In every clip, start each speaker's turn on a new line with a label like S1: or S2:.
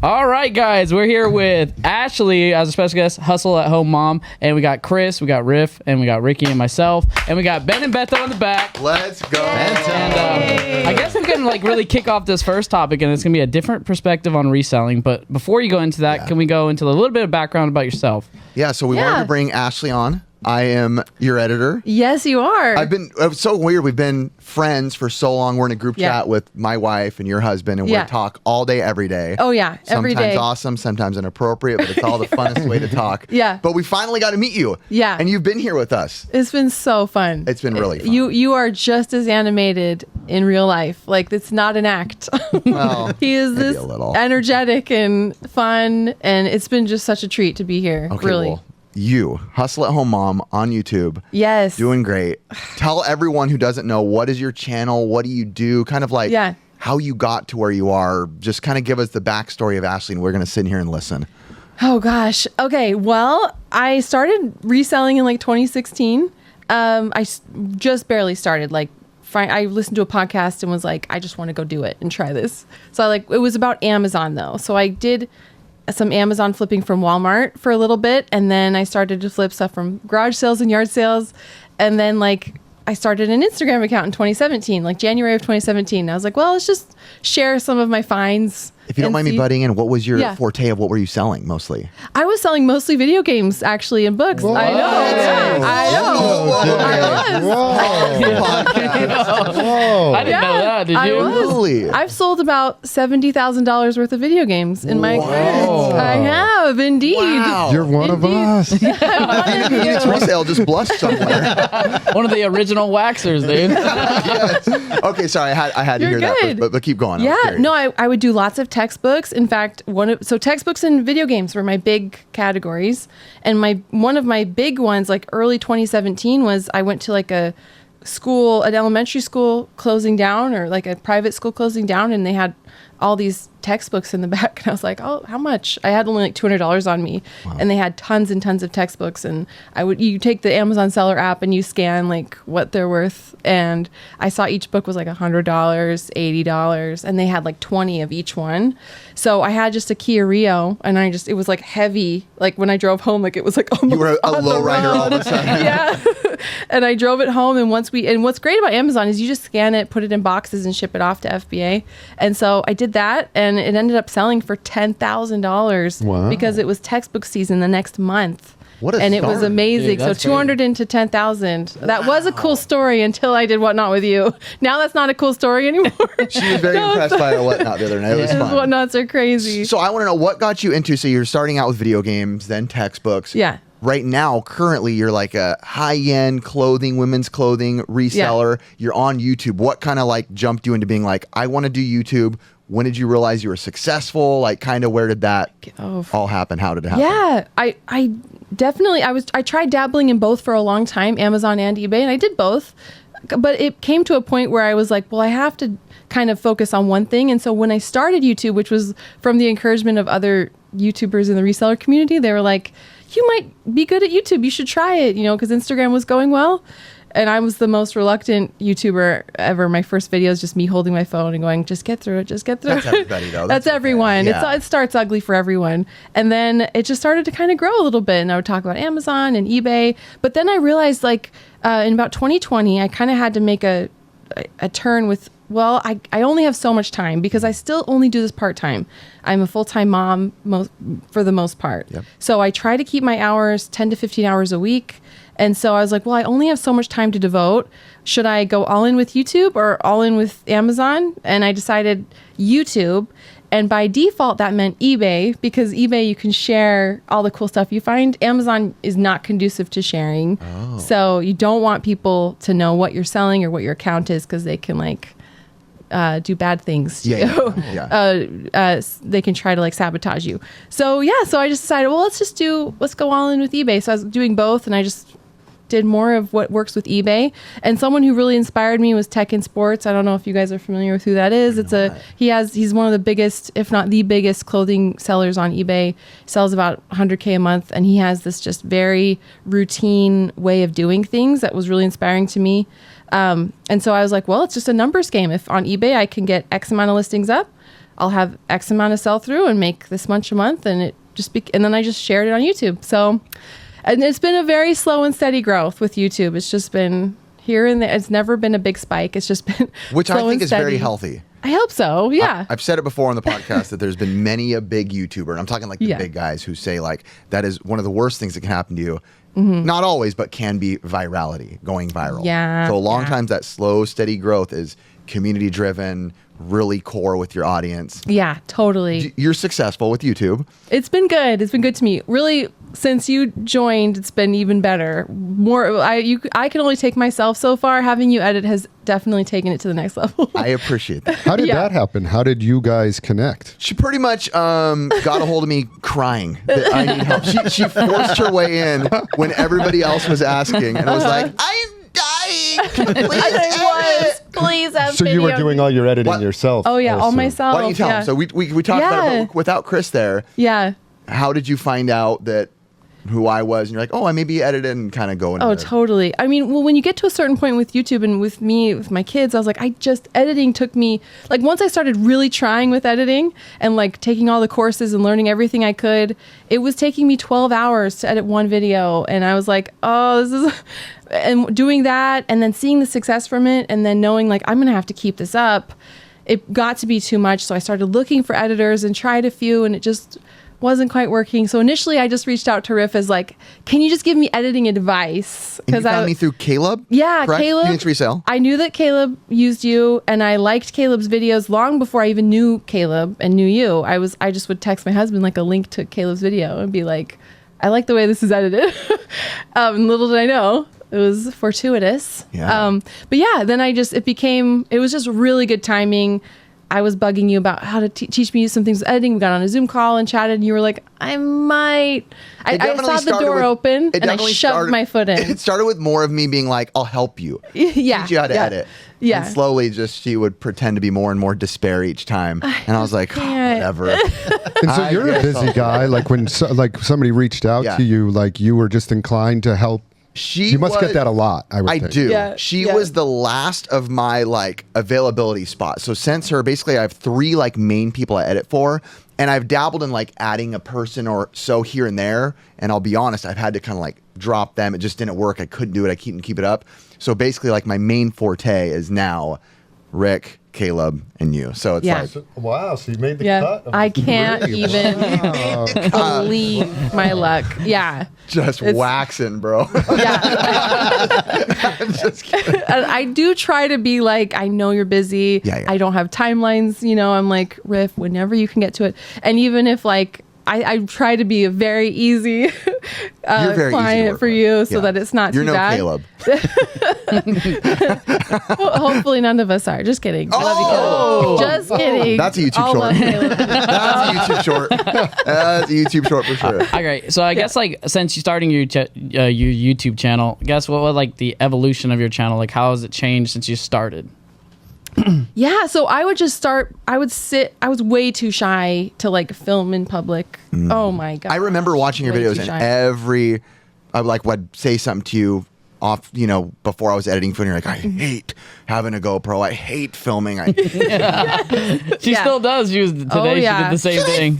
S1: All right, guys, we're here with Ashley as a special guest, Hustle at Home Mom, and we got Chris, we got Riff, and we got Ricky and myself, and we got Ben and Beto in the back.
S2: Let's go.
S1: And I guess we can really kick off this first topic, and it's gonna be a different perspective on reselling. But before you go into that, can we go into a little bit of background about yourself?
S2: Yeah, so we wanted to bring Ashley on. I am your editor.
S3: Yes, you are.
S2: It's so weird. We've been friends for so long. We're in a group chat with my wife and your husband, and we talk all day, every day.
S3: Oh, yeah. Every day.
S2: Sometimes awesome, sometimes inappropriate, but it's all the funnest way to talk.
S3: Yeah.
S2: But we finally got to meet you.
S3: Yeah.
S2: And you've been here with us.
S3: It's been so fun.
S2: It's been really fun.
S3: You are just as animated in real life. Like, it's not an act.
S2: Well,
S3: he is this energetic and fun, and it's been just such a treat to be here.
S2: Okay,
S3: really.
S2: Well, you, Hustle at Home Mom on YouTube.
S3: Yes.
S2: Doing great. Tell everyone who doesn't know, what is your channel? What do you do? Kind of like how you got to where you are. Just kind of give us the backstory of Ashley, and we're going to sit here and listen.
S3: Oh, gosh. Okay. Well, I started reselling in like 2016. I just barely started. Like, I listened to a podcast and was like, I just want to go do it and try this. So it was about Amazon though. So I did some Amazon flipping from Walmart for a little bit, and then I started to flip stuff from garage sales and yard sales, and then I started an Instagram account in 2017, like January of 2017. I was like, well, let's just share some of my finds.
S2: If you don't mind me butting in, what was your forte of what were you selling mostly?
S3: I was selling mostly video games, actually, and books.
S4: Whoa.
S3: I know. Yeah, I know.
S4: Whoa.
S1: I didn't know that, did you?
S2: Really?
S3: I've sold about $70,000 worth of video games in my career. I have, indeed.
S2: Wow.
S4: You're one of us.
S2: Phoenix Resale just blushed somewhere.
S1: One of the original waxers, dude.
S2: Yes. Okay, sorry, I had to hear that, but keep going.
S3: Yeah, no, I would do lots of textbooks. In fact, textbooks and video games were my big categories. And one of my big ones, like early 2017, was I went to like an elementary school closing down, or like a private school closing down, and they had all these textbooks in the back, and I was like, oh, how much? I had only like $200 on me. Wow. And they had tons and tons of textbooks, and you take the Amazon seller app and you scan like what they're worth, and I saw each book was like $100, $80, and they had like 20 of each one. So I had just a Kia Rio, and it was like heavy, like when I drove home, like it was like almost
S2: you were a low rider all of a sudden.
S3: Yeah. And I drove it home, and what's great about Amazon is you just scan it, put it in boxes, and ship it off to FBA. And so I did that, and it ended up selling for $10,000 because it was textbook season the next month. It was amazing. Dude, so 200 into 10,000. That was a cool story until I did Whatnot with you. Now that's not a cool story anymore.
S2: She was very impressed by our Whatnot the other night. It was fun.
S3: Whatnots are crazy.
S2: So I want to know, what got you into, so you're starting out with video games, then textbooks.
S3: Yeah.
S2: Right now, currently, you're like a high-end clothing, women's clothing reseller. Yeah. You're on YouTube. What kind of jumped you into being like, I want to do YouTube? When did you realize you were successful? Like, kind of where did that all happen? How did it happen?
S3: Yeah, I definitely, I tried dabbling in both for a long time, Amazon and eBay, and I did both. But it came to a point where I was like, well, I have to kind of focus on one thing. And so when I started YouTube, which was from the encouragement of other YouTubers in the reseller community, they were like, you might be good at YouTube. You should try it, because Instagram was going well. And I was the most reluctant YouTuber ever. My first video is just me holding my phone and going, just get through it, just get through it.
S2: That's everybody, though.
S3: That's everyone. Yeah. It starts ugly for everyone. And then it just started to kind of grow a little bit. And I would talk about Amazon and eBay. But then I realized, in about 2020, I kind of had to make a turn with, well, I only have so much time because I still only do this part-time. I'm a full-time mom for the most part. Yep. So I try to keep my hours 10 to 15 hours a week. And so I was like, well, I only have so much time to devote. Should I go all in with YouTube or all in with Amazon? And I decided YouTube. And by default, that meant eBay, because eBay, you can share all the cool stuff you find. Amazon is not conducive to sharing. Oh. So you don't want people to know what you're selling or what your account is, because they can do bad things to you. Yeah. They can try to sabotage you. So so I just decided, well, let's go all in with eBay. So I was doing both, and I just did more of what works with eBay. And someone who really inspired me was Tech in Sports. I don't know if you guys are familiar with who that is. He's one of the biggest, if not the biggest, clothing sellers on eBay. Sells about $100K a month, and he has this just very routine way of doing things that was really inspiring to me. And so I was like, well, it's just a numbers game. If on eBay I can get X amount of listings up, I'll have X amount of sell through and make this much a month, and it just and then I just shared it on YouTube. So, and it's been a very slow and steady growth with YouTube. It's just been here and there. It's never been a big spike. It's just been
S2: which
S3: slow
S2: I think
S3: and
S2: is
S3: steady.
S2: very healthy.
S3: I hope so. Yeah.
S2: I've said it before on the podcast that there's been many a big YouTuber, and I'm talking like the
S3: Yeah.
S2: big guys who say like that is one of the worst things that can happen to you.
S3: Mm-hmm.
S2: Not always, but can be virality, going viral.
S3: Yeah,
S2: So a long
S3: yeah.
S2: times that slow, steady growth is community driven, really core with your audience.
S3: Yeah, totally.
S2: You're successful with YouTube.
S3: It's been good. It's been good to me. Really, since you joined, it's been even better. I can only take myself so far. Having you edit has definitely taken it to the next level.
S2: I appreciate that.
S4: How did
S3: Yeah.
S4: that happen? How did you guys connect?
S2: She pretty much got a hold of me crying that I need help. She forced her way in when everybody else was asking, and I was like, I am dying. Please edit.
S3: Please have
S4: So you were
S3: video.
S4: doing all your editing
S2: What?
S4: yourself?
S3: Oh yeah,
S4: I
S3: all
S4: assume.
S3: myself.
S2: Why don't you tell
S3: yeah.
S2: them? So we talked about it,
S3: Yeah.
S2: but without Chris there,
S3: Yeah.
S2: how did you find out that who I was? And you're like, oh, I maybe edited and kind of go into
S3: Oh,
S2: it.
S3: totally. I mean, well, when you get to a certain point with YouTube and with me, with my kids, I was like, editing took me, like, once I started really trying with editing and like taking all the courses and learning everything I could, it was taking me 12 hours to edit one video. And I was like, oh, this is, and doing that and then seeing the success from it and then knowing like, I'm going to have to keep this up. It got to be too much. So I started looking for editors and tried a few, and it just wasn't quite working. So initially I just reached out to Riff as like, can you just give me editing advice?
S2: And you found me through Caleb?
S3: Yeah,
S2: correct?
S3: Caleb.
S2: Phoenix Resell.
S3: I knew that Caleb used you, and I liked Caleb's videos long before I even knew Caleb and knew you. I just would text my husband like a link to Caleb's video and be like, I like the way this is edited. Little did I know it was fortuitous.
S2: Yeah.
S3: But yeah, then it was just really good timing. I was bugging you about how to teach me some things with editing. We got on a Zoom call and chatted, and you were like, I might. I saw the door open, and I shoved my foot in.
S2: It started with more of me being like, I'll help you.
S3: Yeah.
S2: Teach you how to edit.
S3: Yeah.
S2: And slowly she would pretend to be more and more despair each time. And I was like, oh,
S3: can't.
S2: whatever.
S4: And so
S2: I
S4: you're a
S2: guess
S4: busy
S2: I'll-
S4: guy. Like when somebody reached out
S2: Yeah.
S4: to you, like you were just inclined to help. You must get that a lot. I would think.
S2: do.
S3: Yeah,
S2: She
S3: yeah.
S2: was the last of my like availability spots. So since her, basically I have 3 like main people I edit for, and I've dabbled in like adding a person or so here and there. And I'll be honest, I've had to kind of like drop them. It just didn't work. I couldn't do it. I couldn't keep it up. So basically like my main forte is now Rick, Caleb, and you. So it's
S3: Yeah.
S2: like,
S4: Wow. So you made the
S3: Yeah,
S4: cut.
S3: I can't even believe my luck. Yeah,
S2: just
S3: It's-
S2: waxing, bro.
S3: yeah.
S2: I'm just kidding.
S3: And I do try to be like, I know you're busy.
S2: Yeah, yeah.
S3: I don't have timelines. I'm like, Riff, whenever you can get to it. And even if like, I try to be a very easy
S2: You're very easy to
S3: client
S2: work
S3: for
S2: with.
S3: you so
S2: Yeah.
S3: that it's not
S2: You're
S3: too
S2: no
S3: bad.
S2: Caleb.
S3: Hopefully none of us are. Just kidding. I love you,
S2: Oh!
S3: Caleb. Just kidding.
S2: That's a YouTube
S3: All
S2: short.
S3: love Caleb.
S2: That's a YouTube short. That's a YouTube short for sure.
S1: Okay, so I guess like since you starting your YouTube channel, guess what like the evolution of your channel, like how has it changed since you started?
S3: Yeah, so I would just start. I was way too shy to like film in public. Oh my god!
S2: I remember watching your
S3: Way
S2: videos,
S3: too
S2: and
S3: shy.
S2: I would say something to you off, before I was editing film. You're like, I hate having a GoPro. I hate filming.
S1: She
S3: Yeah.
S1: still does use today.
S3: yeah.
S1: She did the same thing.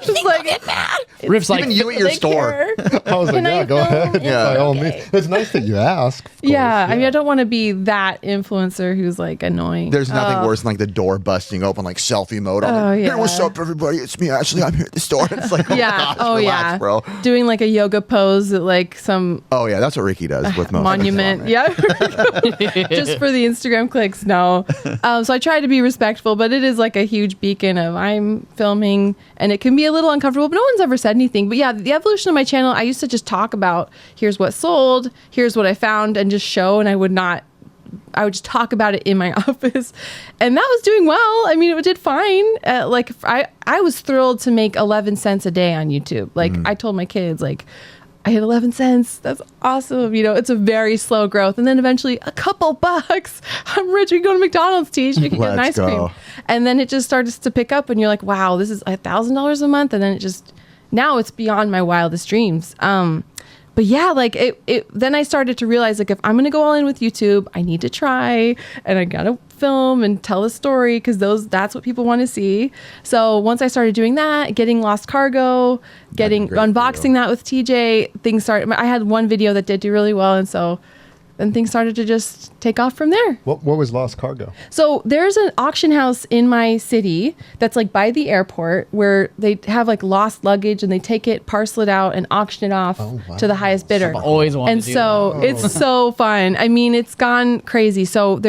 S3: It's like,
S1: Riff's like,
S2: Even you at your
S3: they
S2: store.
S3: care.
S4: I was like,
S3: Can I
S4: yeah, go
S3: film?
S4: ahead.
S3: Yeah.
S4: By all
S3: Okay.
S4: means. It's nice that you ask. of course.
S3: Yeah, I mean, I don't want to be that influencer who's like annoying.
S2: There's nothing worse than like the door busting open, like selfie mode. I'm like,
S3: yeah.
S2: Hey, what's up, everybody? It's me, Ashley. I'm here at the store. It's like, oh
S3: Yeah.
S2: gosh, relax, bro.
S3: Doing like a yoga pose at like some
S2: Oh yeah, that's what Ricky does with most
S3: monument. Yeah. Just for the Instagram clicks. No. So I try to be respectful, but it is like a huge beacon of I'm filming, and it can be a little uncomfortable, but no one's ever said anything. But yeah, the evolution of my channel, I used to just talk about here's what sold, here's what I found, and just show, and I would just talk about it in my office, and that was doing well. I mean, it did fine. I was thrilled to make 11 cents a day on YouTube. Like I told my kids, like, I hit 11 cents. That's awesome. It's a very slow growth. And then eventually a couple bucks. I'm rich. We can go to McDonald's, Teach. We can get an
S2: Let's
S3: ice cream.
S2: go.
S3: And then it just starts to pick up, and you're like, wow, this is $1,000 a month. And then now it's beyond my wildest dreams. but yeah, like then I started to realize, like, if I'm going to go all in with YouTube, I need to try, and I got to film and tell a story, because that's what people want to see. So once I started doing that, getting Lost Cargo, unboxing that with TJ, things started. I had one video that did do really well, and so then things started to just take off from there.
S4: What was Lost Cargo?
S3: So there's an auction house in my city that's like by the airport, where they have like lost luggage, and they take it, parcel it out, and auction it off to the highest bidder.
S1: I've always wanted to do that.
S3: It's so fun. I mean, it's gone crazy. So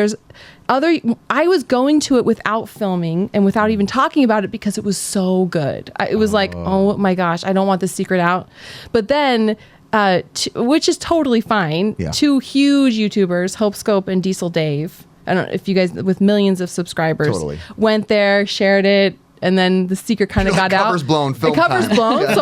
S3: I was going to it without filming and without even talking about it, because it was so good. It was like, oh my gosh, I don't want this secret out. But then, which is totally fine. Yeah. 2 huge YouTubers, Hope Scope and Diesel Dave, I don't know if you guys, with millions of subscribers, went there, shared it, and then the secret kind of got out.
S2: The cover's
S3: blown. So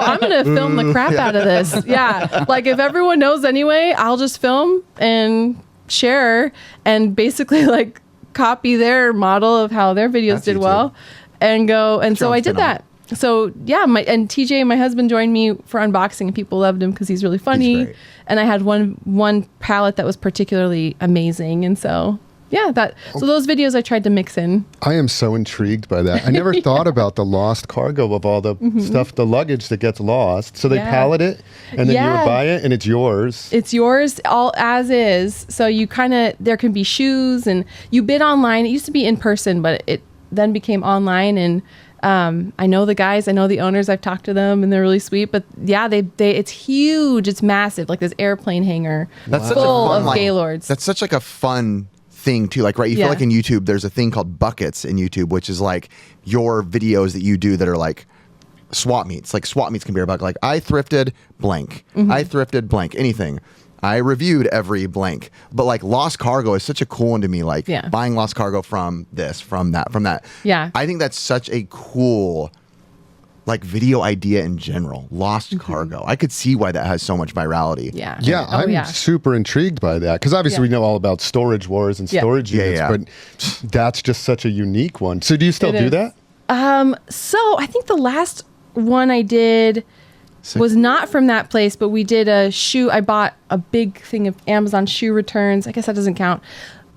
S3: I'm going to film the crap out of this. Yeah. Like, if everyone knows anyway, I'll just film and share and basically like copy their model of how their videos did well and go. And so I did that. So yeah, and TJ, my husband, joined me for unboxing, and people loved him because he's really funny. And I had one palette that was particularly amazing, and so yeah, so those videos I tried to mix in.
S4: I am so intrigued by that. I never thought about the lost cargo of all the stuff, the luggage that gets lost. So they pallet it, and then you would buy it, and it's yours. It's yours
S3: all as is. So you there can be shoes, and you bid online. It used to be in person, but it then became online, and I know the guys, I know the owners, I've talked to them, and they're really sweet. But yeah, it's huge, it's massive, like this airplane hangar full of Gaylords.
S2: That's such like a fun thing too. Like, right, you feel like in YouTube, there's a thing called buckets in YouTube, which is like your videos that you do that are like swap meets. Like swap meets can be a bucket. Like, I thrifted blank. I thrifted blank. Anything. I reviewed every blank. But like Lost Cargo is such a cool one to me. Like buying Lost Cargo from this, from that.
S3: Yeah.
S2: I think that's such a cool like video idea in general. Lost Cargo. I could see why that has so much virality.
S3: Yeah.
S4: Yeah, I'm super intrigued by that, because obviously we know all about storage wars and storage units, but that's just such a unique one. So do you still do that?
S3: So I think the last one I did was not from that place, but we did a shoe. I bought a big thing of Amazon shoe returns. I guess that doesn't count.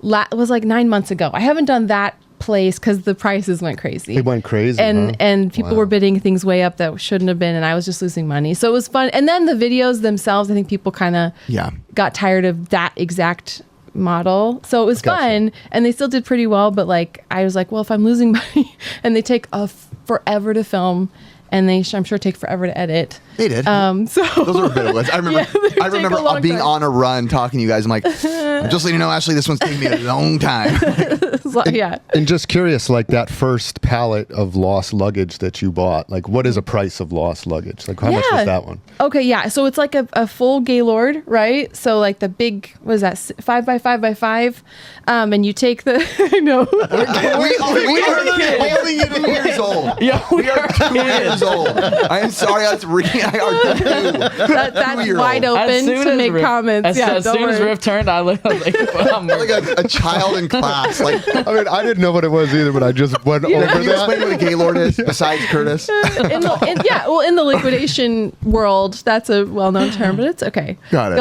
S3: It was like 9 months ago. I haven't done that place because the prices went crazy.
S4: It went crazy,
S3: and people were bidding things way up that shouldn't have been, and I was just losing money. So it was fun. And then the videos themselves, I think people kind of got tired of that exact model, so it was fun, and they still did pretty well. But like, I was like, well, if I'm losing money and they take forever to film, and I'm sure take forever to edit.
S2: They did.
S3: So
S2: those were bit of ones. I remember being on a run talking to you guys. I'm like, just so you know, Ashley, this one's taking me a long time.
S4: And just curious, like that first pallet of lost luggage that you bought, like what is a price of lost luggage? Like how much was that one?
S3: Okay, yeah. So it's like a full Gaylord, right? So like the big, what is that, 5x5x5? And you take the, I know.
S2: we are only 2 years old.
S1: Yeah,
S2: we are 2 years old. I am sorry, that's
S3: that's wide open to make comments.
S1: As soon as Riff turned, I looked like
S2: a child in class. Like,
S4: I mean, I didn't know what it was either, but I just went over that.
S2: Can you explain what a Gaylord is besides Curtis?
S3: In the liquidation world, that's a well-known term, but it's okay.
S2: Got it.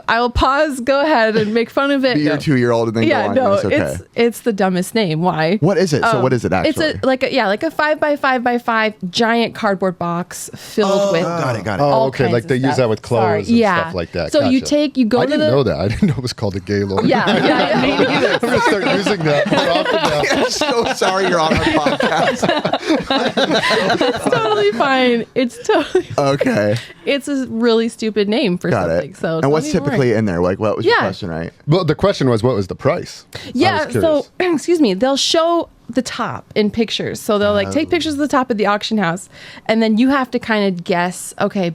S3: I will pause. Go ahead and make fun of it.
S2: Be your 2-year-old and then go on.
S3: No,
S2: it's okay.
S3: It's the dumbest name. Why?
S2: What is it? So what is it actually?
S3: It's like a 5x5x5 giant cardboard box filled with.
S2: Got it.
S4: Oh, okay. Like they use that with clothes and stuff like that.
S3: So
S4: gotcha.
S3: you go
S4: I
S3: to
S4: didn't know that. I didn't know it was called a Gaylord.
S3: Yeah.
S1: Me neither.
S4: I'm gonna start using that more often now.
S2: I'm so sorry you're on our podcast.
S3: It's totally fine. It's totally
S2: okay.
S3: It's a really stupid name for something. So
S2: and what's typically in there? Like, what was your question, right?
S4: Well, the question was, what was the price?
S3: Yeah. So, excuse me. They'll show the top in pictures. So they'll like take pictures of the top of the auction house, and then you have to kind of guess. Okay,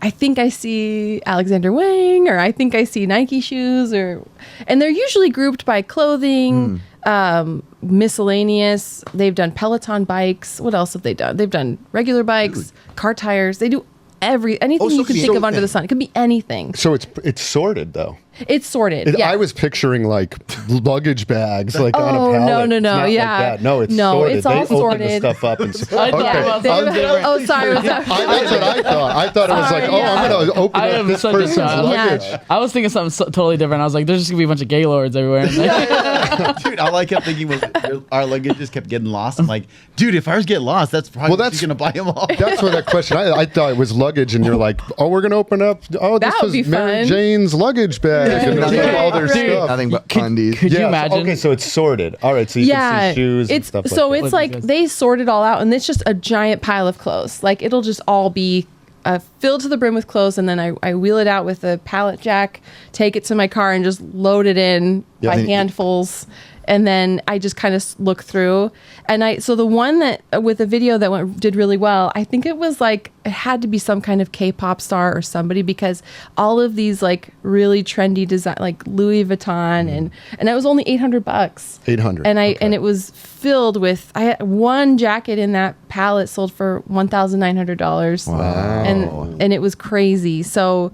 S3: I think I see Alexander Wang, or I think I see Nike shoes, and they're usually grouped by clothing, miscellaneous. They've done Peloton bikes. What else have they done? They've done regular bikes, car tires. They do anything you can think of under the sun. It could be anything.
S4: So it's sorted though.
S3: It's sorted. Yeah.
S4: I was picturing like luggage bags, like on a
S3: Oh,
S4: pallet.
S3: no.
S4: It's not
S3: Yeah.
S4: like that. No, it's
S3: No,
S4: sorted.
S3: it's all
S4: they open
S3: sorted.
S4: the stuff up and
S1: I thought about something different.
S3: Oh, sorry. What's that?
S4: That's what I thought. I thought it was like,
S3: Sorry, yeah.
S4: I'm going to open
S1: I
S4: up
S1: am
S4: this
S1: such a
S4: person's
S1: child.
S4: luggage.
S3: Yeah.
S1: I was thinking something totally different. I was like, there's just gonna be a bunch of Gaylords everywhere.
S5: Dude, all I kept thinking was our luggage just kept getting lost. I'm like, dude, if ours get lost, that's probably
S4: that's-
S5: going to buy them all.
S4: That's what that question. I thought it was luggage, and you're like, oh, we're going to open up. Oh, this
S3: That would
S4: is
S3: be
S4: Mary
S3: fun.
S4: Jane's luggage bag, and there's
S2: Right,
S4: all their
S3: right.
S4: stuff.
S2: Nothing but undies.
S1: Could you
S4: Yeah,
S1: imagine?
S4: Okay, so it's sorted. All right, so you can see shoes and
S3: it's
S4: stuff
S3: so
S4: like that.
S3: it's like they sort it all out, and it's just a giant pile of clothes. Like it'll just all be filled to the brim with clothes, and then I wheel it out with a pallet jack, take it to my car, and just load it in
S4: Yeah.
S3: by handfuls. And then I just kind of look through, and so the one that with the video that did really well, I think it was like it had to be some kind of K-pop star or somebody, because all of these like really trendy design, like Louis Vuitton, and it was only $800.
S4: $800.
S3: And and it was filled with. I had one jacket in that pallet sold for $1,900.
S2: Wow.
S3: And it was crazy. So.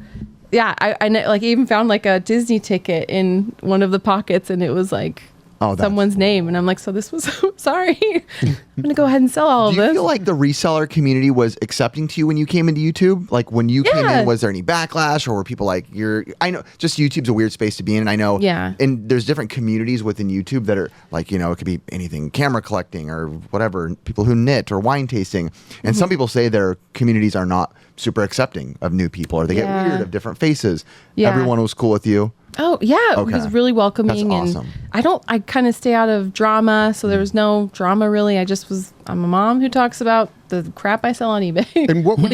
S3: Yeah, I like even found like a Disney ticket in one of the pockets, and it was like someone's name, and I'm like, so this was sorry. I'm gonna go ahead and sell all of
S2: Do you
S3: this.
S2: feel like the reseller community was accepting to you when you came into YouTube? Like when you came in, was there any backlash, or were people like, I know just YouTube's a weird space to be in, and I know, and there's different communities within YouTube that are like, it could be anything, camera collecting or whatever, people who knit or wine tasting, and some people say their communities are not super accepting of new people, or they get weird of different faces.
S3: Yeah.
S2: Everyone was cool with you.
S3: Oh yeah,
S2: Okay.
S3: it was really welcoming.
S2: That's awesome.
S3: And I kind of stay out of drama, so there was no drama really. I'm a mom who talks about the crap I sell on eBay.
S4: And what would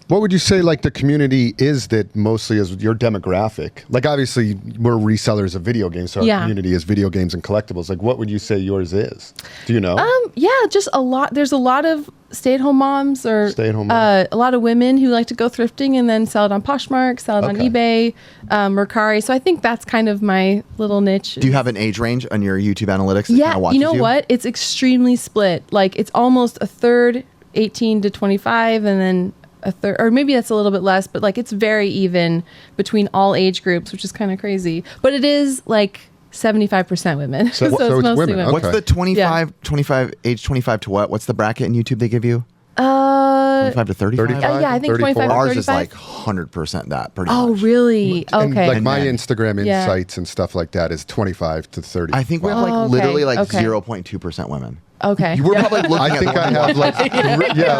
S3: What
S4: would you say like the community is that mostly is your demographic? Like obviously we're resellers of video games, so our community is video games and collectibles. Like what would you say yours is? Do you know?
S3: Yeah, just a lot. There's a lot of stay-at-home moms or
S4: Stay-at-home moms.
S3: a lot of women who like to go thrifting and then sell it on Poshmark, sell it on eBay, Mercari. So I think that's kind of my little niche.
S2: Do you have an age range on your YouTube analytics? That
S3: Yeah,
S2: kinda watches
S3: you know what? It's extremely split. Like it's almost a third 18 to 25, and then a third, or maybe that's a little bit less, but like it's very even between all age groups, which is kind of crazy. But it is like 75% women.
S4: So
S3: it's
S4: it's
S3: mostly
S4: women.
S2: What's
S4: Okay.
S2: the 25, age 25 to what? What's the bracket in YouTube they give you? 25 to 35?
S4: 35?
S3: Yeah, I think 25 to 35.
S2: Ours is like 100% that, pretty
S3: Oh,
S2: much.
S3: really?
S4: And
S3: Okay.
S4: like my
S2: then-
S4: Instagram
S3: Yeah.
S4: insights and stuff like that is 25 to 30.
S2: I think we have like
S3: Oh, okay.
S2: literally like
S3: Okay.
S2: 0.2% women.
S3: Okay.
S2: We're probably looking
S4: I
S2: at
S4: think
S2: the
S4: I
S2: one
S4: have like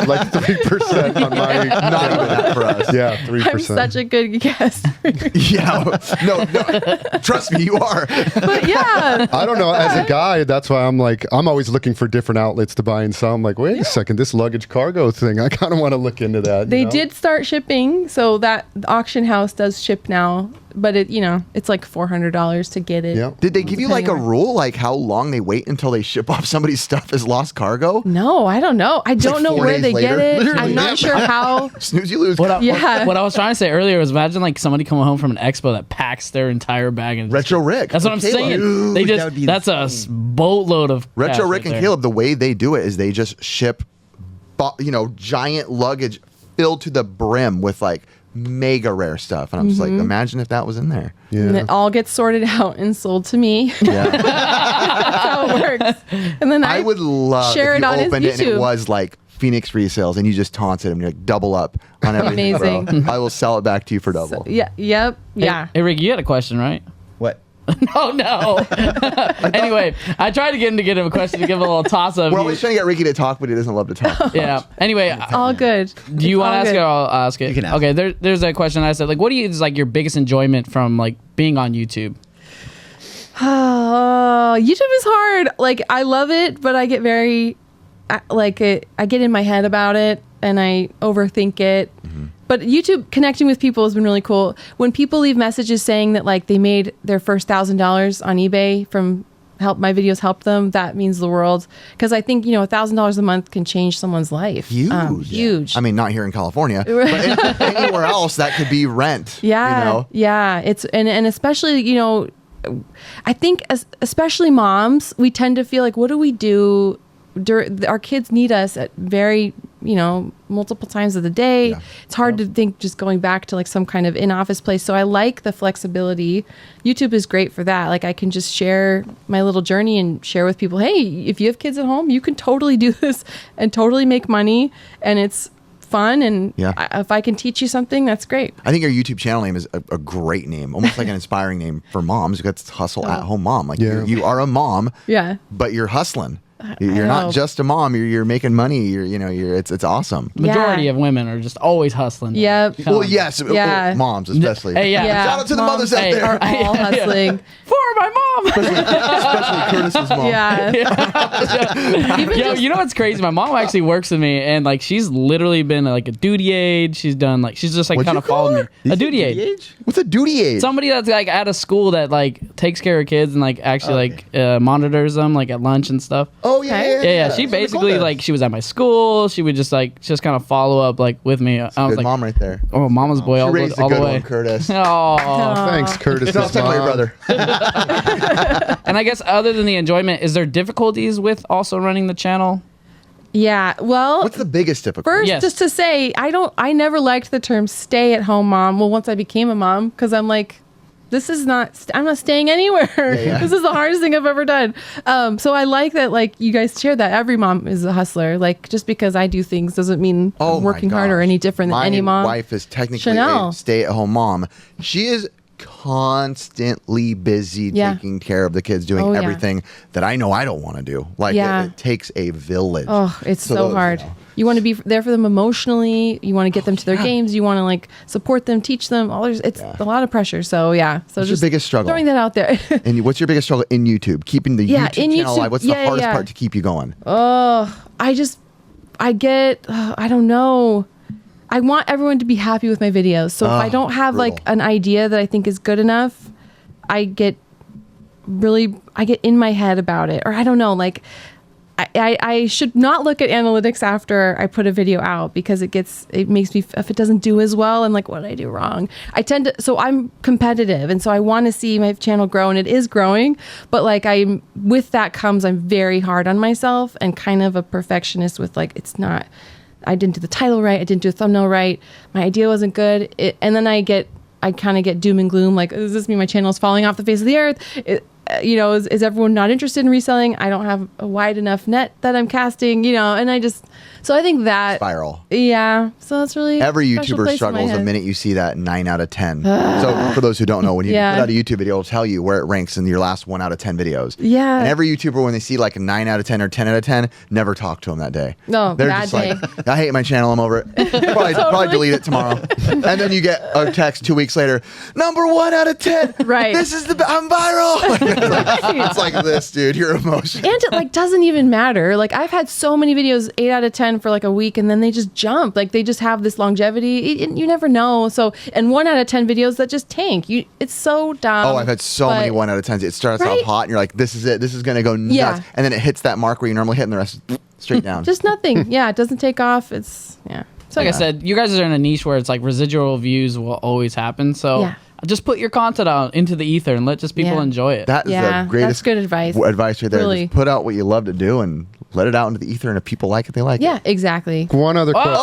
S4: like 3% on my
S2: not even that for us.
S4: yeah 3%.
S3: I'm such a good guest.
S2: Yeah. No. Trust me, you are.
S3: But yeah.
S4: I don't know. As a guy, that's why I'm like, I'm always looking for different outlets to buy and sell. I'm like, wait a second, this luggage cargo thing, I kind of want to look into that.
S3: They did start shipping, so that auction house does ship now, but it's like $400 to get it.
S4: Yeah.
S2: Did they give you like a rule, like how long they wait until they ship off somebody's stuff as lost cargo?
S3: No, I don't know. I don't
S2: like
S3: know
S2: 4
S3: where
S2: days
S3: they
S2: later?
S3: get it.
S2: Literally.
S3: I'm not sure how.
S2: Snooze, you lose.
S1: What I was trying to say earlier was imagine like somebody coming home from an expo that packs their entire bag and
S2: Retro Rick.
S1: That's what I'm
S2: Caleb.
S1: saying.
S5: Dude,
S1: They
S5: that would
S1: just
S5: be
S1: that's a boatload of
S2: Retro
S1: cash
S2: Rick
S1: right
S2: and
S1: there.
S2: Caleb, the way they do it is they just ship, giant luggage filled to the brim with like mega rare stuff. And I'm just like, imagine if that was in there.
S3: And it all gets sorted out and sold to me.
S2: Yeah.
S3: That's how it works. And then
S2: I would love
S3: share
S2: if
S3: it
S2: you
S3: on his
S2: opened it and it
S3: YouTube.
S2: was like Phoenix resales and you just taunted him. You're like, double up on everything, bro.
S3: Amazing.
S2: I will sell it back to you for double.
S3: Yeah. Yep. Yeah.
S1: Hey, Rick, you had a question, right?
S5: What?
S1: Oh no. Anyway, I tried to get him a question to give him a little toss up.
S2: We're always trying to get Ricky to talk, but he doesn't love to talk.
S1: Yeah. Anyway,
S3: All good.
S1: do you want to
S3: all
S1: ask
S3: good.
S1: it or I'll ask it?
S5: You can ask.
S1: Okay, there's a question I said, like, what do you is like your biggest enjoyment from like being on YouTube?
S3: YouTube is hard. Like I love it, but I get very I get in my head about it and I overthink it. But YouTube connecting with people has been really cool. When people leave messages saying that like they made their first $1,000 on eBay from my videos helped them, that means the world. Because I think $1,000 a month can change someone's life.
S2: Huge.
S3: Huge.
S2: I mean, not here in California, but anywhere else that could be rent.
S3: Yeah, yeah. It's and especially I think especially moms, we tend to feel like, what do we do? Our kids need us at very multiple times of the day.
S2: Yeah.
S3: It's hard to think just going back to like some kind of in-office place. So I like the flexibility. YouTube is great for that. Like I can just share my little journey and share with people, hey, if you have kids at home, you can totally do this and totally make money, and it's fun, and if I can teach you something, that's great.
S2: I think your YouTube channel name is a great name, almost like an inspiring name for moms. That's Hustle at Home Mom. Like you are a mom, but you're hustling. You're not just a mom. You're making money. It's awesome.
S1: Majority of women are just always hustling.
S3: Yep.
S2: Well, yes. Moms especially.
S1: Hey,
S2: Shout out to the mothers out there.
S3: Are all hustling.
S1: For my mom.
S2: Especially Curtis's mom.
S1: You know what's crazy? My mom actually works with me, and like she's literally been like a duty aide. She's done she's just like kind of followed me. A duty aide.
S2: What's a duty aide?
S1: Somebody that's like at a school that like takes care of kids and like actually monitors them like at lunch and stuff.
S2: Oh yeah.
S1: She basically like she was at my school. She would just kind of follow up like with me. I was
S2: Good
S1: like,
S2: mom right there.
S1: oh, mama's boy, all
S2: Raised
S1: the
S2: a good
S1: way.
S2: one, Curtis.
S1: Oh,
S4: Thanks, Curtis.
S2: Don't tell your brother.
S1: and I guess other than the enjoyment, is there difficulties with also running the channel?
S3: Yeah. Well,
S2: What's the biggest difficulty?
S3: first, just to say, I never liked the term stay-at-home mom. Well, once I became a mom, because I'm like, I'm not staying anywhere. This is the hardest thing I've ever done. So I like that, like, you guys share that every mom is a hustler. Like, just because I do things doesn't mean I'm working hard or any different than any mom.
S2: My wife is technically a stay-at-home mom. She is constantly busy taking care of the kids, doing everything that I know I don't want to do. Like, it takes a village.
S3: Oh, it's so hard. You want to be there for them emotionally. You want to get them to their games. You want to like support them, teach them. It's a lot of pressure. So So
S2: what's your biggest struggle?
S3: Throwing that out there.
S2: And what's your biggest struggle in YouTube? Keeping the YouTube channel alive. What's the hardest part to keep you going?
S3: I don't know. I want everyone to be happy with my videos. So if I don't have like an idea that I think is good enough, I get in my head about it. Or I don't know, like I should not look at analytics after I put a video out, because it makes me, if it doesn't do as well, I'm like, what did I do wrong? So I'm competitive, and so I want to see my channel grow, and it is growing, but like with that comes, I'm very hard on myself and kind of a perfectionist with like, I didn't do the title right. I didn't do a thumbnail right. My idea wasn't good. And then I kind of get doom and gloom. Like, does this mean my channel is falling off the face of the earth? Is everyone not interested in reselling? I don't have a wide enough net that I'm casting, and so I think that
S2: spiral.
S3: Yeah. So that's really
S2: every YouTuber struggles the minute you see that 9 out of 10. So for those who don't know, when you put out a YouTube video, it'll tell you where it ranks in your last 1 out of 10 videos.
S3: Yeah.
S2: And every YouTuber, when they see like a 9 out of 10 or 10 out of 10, never talk to them that day.
S3: No,
S2: they're
S3: bad
S2: just
S3: day.
S2: like, I hate my channel. I'm over it. Probably delete it tomorrow. And then you get a text 2 weeks later, number 1 out of 10.
S3: Right.
S2: This is I'm viral. It's like this, dude. You're emotional.
S3: And it like doesn't even matter. Like I've had so many videos 8 out of 10 for like a week, and then they just jump. Like they just have this longevity. You never know. So, and 1 out of 10 videos that just tank. It's so dumb.
S2: Oh, I've had so many 1 out of 10s. It starts out hot, and you're like, this is it. This is gonna go nuts.
S3: Yeah.
S2: And then it hits that mark where you normally hit, and the rest is straight down.
S3: Just nothing. Yeah, it doesn't take off. So
S1: like I said, you guys are in a niche where it's like residual views will always happen. So just put your content out into the ether and let just people enjoy it.
S2: That is the greatest.
S3: That's good advice.
S2: Advice right there.
S3: Really.
S2: Just put out what you love to do and let it out into the ether, and if people like it, they like it.
S3: Yeah, exactly.
S4: One other question.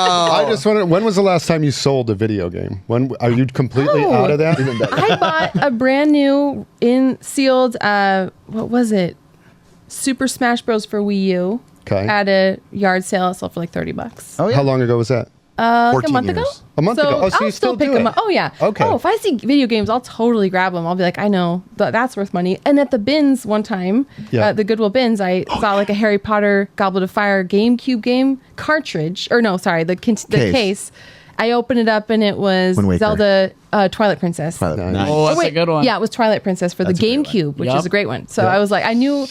S4: I just wondered, when was the last time you sold a video game? When are you completely out of that?
S3: I bought a brand new sealed what was it? Super Smash Bros. For Wii U at a yard sale. It sold for like $30.
S4: Oh yeah. How long ago was that?
S3: Like a month ago.
S4: A month ago. Oh, so
S3: I'll
S4: you still
S3: pick
S4: do
S3: them
S4: it.
S3: up. Oh yeah.
S4: Okay.
S3: Oh, if I see video games, I'll totally grab them. I'll be like, I know that's worth money. And at the bins one time, the Goodwill bins, I saw like a Harry Potter Goblet of Fire GameCube game cartridge, or no, sorry, the case. I opened it up and it was Zelda Twilight Princess.
S1: Nice. Oh, that's a good one.
S3: Yeah, it was Twilight Princess for the GameCube, which is a great one. So I was like, I knew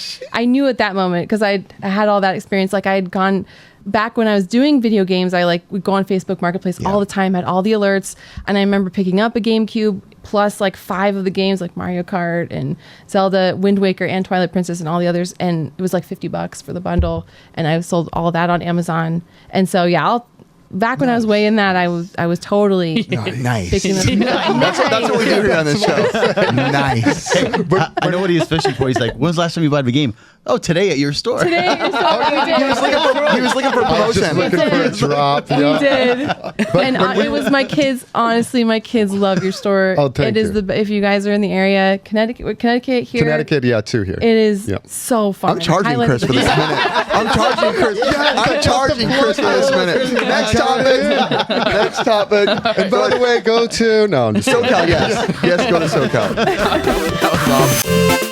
S3: at that moment, because I had all that experience. Like I had gone back when I was doing video games, I would go on Facebook Marketplace all the time, had all the alerts, and I remember picking up a GameCube plus like 5 of the games like Mario Kart and Zelda, Wind Waker, and Twilight Princess and all the others, and it was like $50 for the bundle, and I sold all of that on Amazon. And so back when I was weighing that, I was totally
S2: Nice.
S3: picking them.
S2: That's what we do here on this show. Nice.
S5: I know what he was fishing for. He's like, when's the last time you bought a game? Oh, today at your store.
S3: Today, you're so
S2: He was looking for promotion.
S4: Looking for a drop.
S3: We did. And it was my kids. Honestly, my kids love your store.
S4: Oh, thank you.
S3: If you guys are in the area, Connecticut here.
S4: Connecticut, yeah, 2 here.
S3: It is so fun.
S2: I'm charging Chris for this minute. I'm charging Chris. I'm charging Chris for this minute. Next topic. Next topic.
S4: And by the way, go to... No, I'm just
S2: SoCal, yes. Yes, go to SoCal. That was awesome.